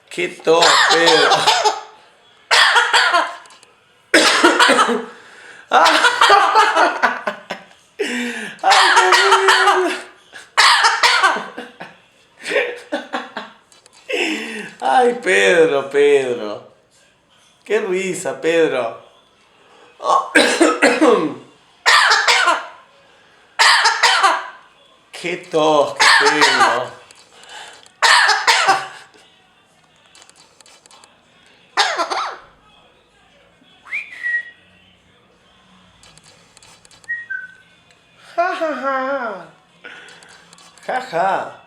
¡Qué tos, Pedro! ¡Ay, Pedro, Pedro! ¡Qué risa, Pedro! ¡Qué tos que tengo! ¡Ja, ja, ja! ¡Ja, ja!